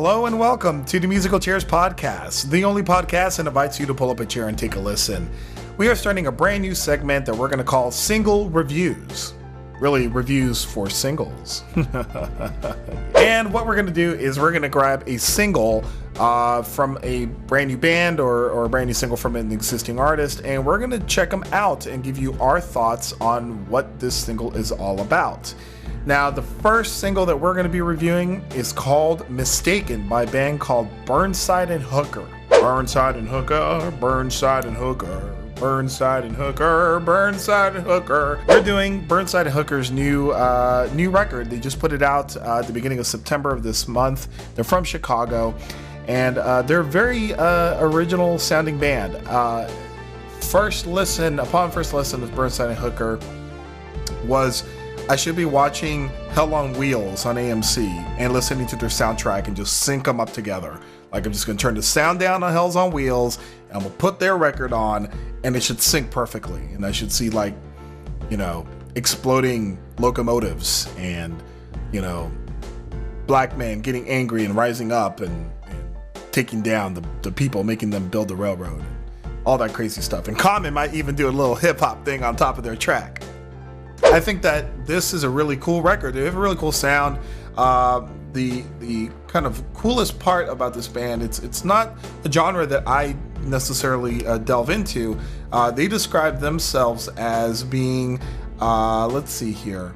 Hello and welcome to the Musical Chairs Podcast, the only podcast that invites you to pull up a chair and take a listen. We are starting a brand new segment that we're going to call Single Reviews. Really, reviews for singles. And what we're going to do is we're going to grab a single from a brand new band or a brand new single from an existing artist, and we're going to check them out and give you our thoughts on what this single is all about. Now, the first single that we're going to be reviewing is called Mistaken by a band called Burnside Hooker. Burnside Hooker, Burnside Hooker, Burnside Hooker, Burnside Hooker. We're doing Burnside Hooker's new record. They just put it out at the beginning of September of this month. They're from Chicago, and they're a very original sounding band. Upon first listen with Burnside Hooker was I should be watching Hell on Wheels on AMC and listening to their soundtrack and just sync them up together. Like, I'm just going to turn the sound down on Hell's on Wheels and I'm going to put their record on and it should sync perfectly. And I should see, like, you know, exploding locomotives and, you know, black men getting angry and rising up and taking down the people, making them build the railroad. All that crazy stuff. And Common might even do a little hip hop thing on top of their track. I think that this is a really cool record. They have a really cool sound. The kind of coolest part about this band, it's not a genre that I necessarily delve into. They describe themselves as being, let's see here,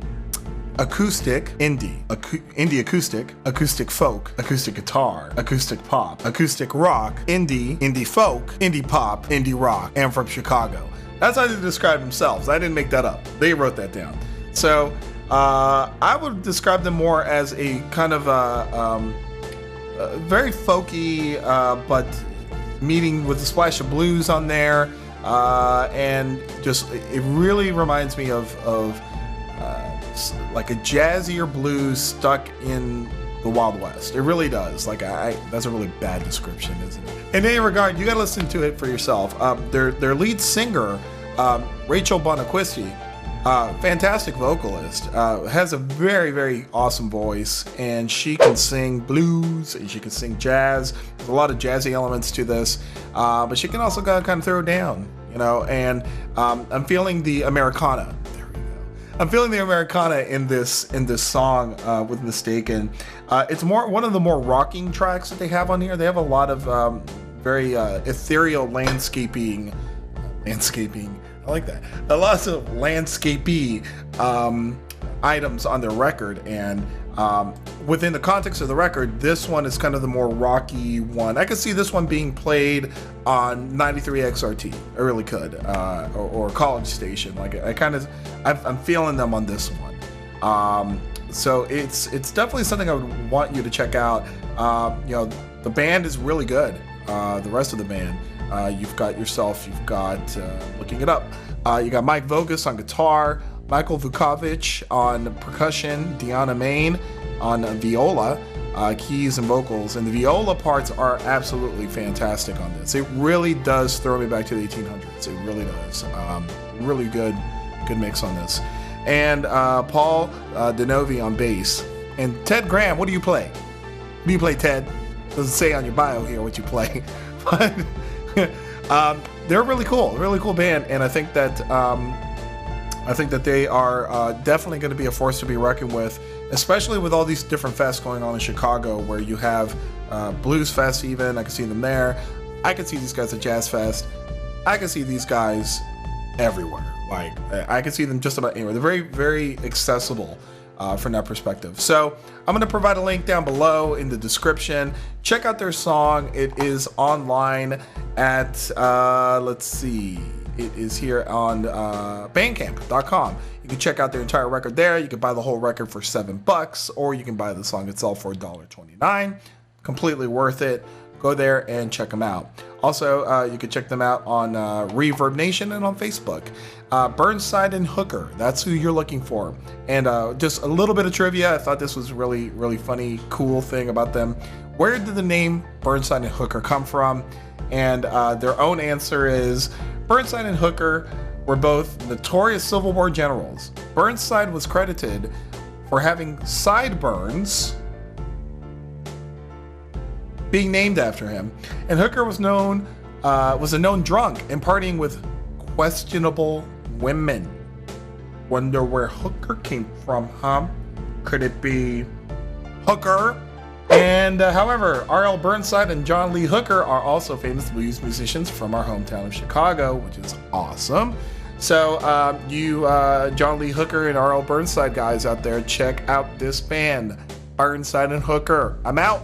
acoustic indie, indie acoustic folk, acoustic guitar, acoustic pop, acoustic rock, indie folk, indie pop, indie rock, and from Chicago. That's how they describe themselves. I didn't make that up. They wrote that down. So I would describe them more as a kind of very folky, but meeting with a splash of blues on there, and just it really reminds me of like a jazzier blues stuck in the Wild West. It really does. Like, that's a really bad description, isn't it? In any regard, you gotta listen to it for yourself. Their lead singer, Rachel Bonaquisti, fantastic vocalist, has a very, very awesome voice, and she can sing blues and she can sing jazz. There's a lot of jazzy elements to this, but she can also kind of throw down, you know. And I'm feeling the Americana. I'm feeling the Americana in this song with Mistaken. It's one of the more rocking tracks that they have on here. They have a lot of very ethereal landscaping. I like that. A lot of landscapey items on their record, and within the context of the record, this one is kind of the more rocky one. I could see this one being played on 93 XRT. I really could, or College Station. Like, I'm feeling them on this one. So it's definitely something I would want you to check out. You know, the band is really good. The rest of the band, you've got looking it up. You got Mike Vogus on guitar, Michael Vukovic on percussion, Deanna Main on viola, keys and vocals, and the viola parts are absolutely fantastic on this. It really does throw me back to the 1800s. It really does. Really good mix on this. And Paul Denovi on bass. And Ted Graham, what do you play? What do you play, Ted? Doesn't say on your bio here what you play. But they're really cool band, and I think that they are definitely going to be a force to be reckoned with, especially with all these different fests going on in Chicago, where you have Blues Fest. Even I can see them there. I can see these guys at Jazz Fest. I can see these guys everywhere. Like, I can see them just about anywhere. They're very, very accessible from that perspective. So I'm going to provide a link down below in the description. Check out their song. It is online at, let's see, it is here on bandcamp.com. You can check out their entire record there. You can buy the whole record for $7, or you can buy the song itself for $1.29. Completely worth it. Go there and check them out. Also, you can check them out on Reverb Nation and on Facebook. Burnside Hooker, that's who you're looking for. And just a little bit of trivia. I thought this was really, really funny, cool thing about them. Where did the name Burnside Hooker come from? And their own answer is Burnside and Hooker were both notorious Civil War generals. Burnside was credited for having sideburns being named after him. And Hooker was a known drunk and partying with questionable women. Wonder where Hooker came from, huh? Could it be Hooker? And however, R.L. Burnside and John Lee Hooker are also famous blues musicians from our hometown of Chicago, which is awesome. So you John Lee Hooker and R.L. Burnside guys out there, check out this band, Burnside and Hooker. I'm out.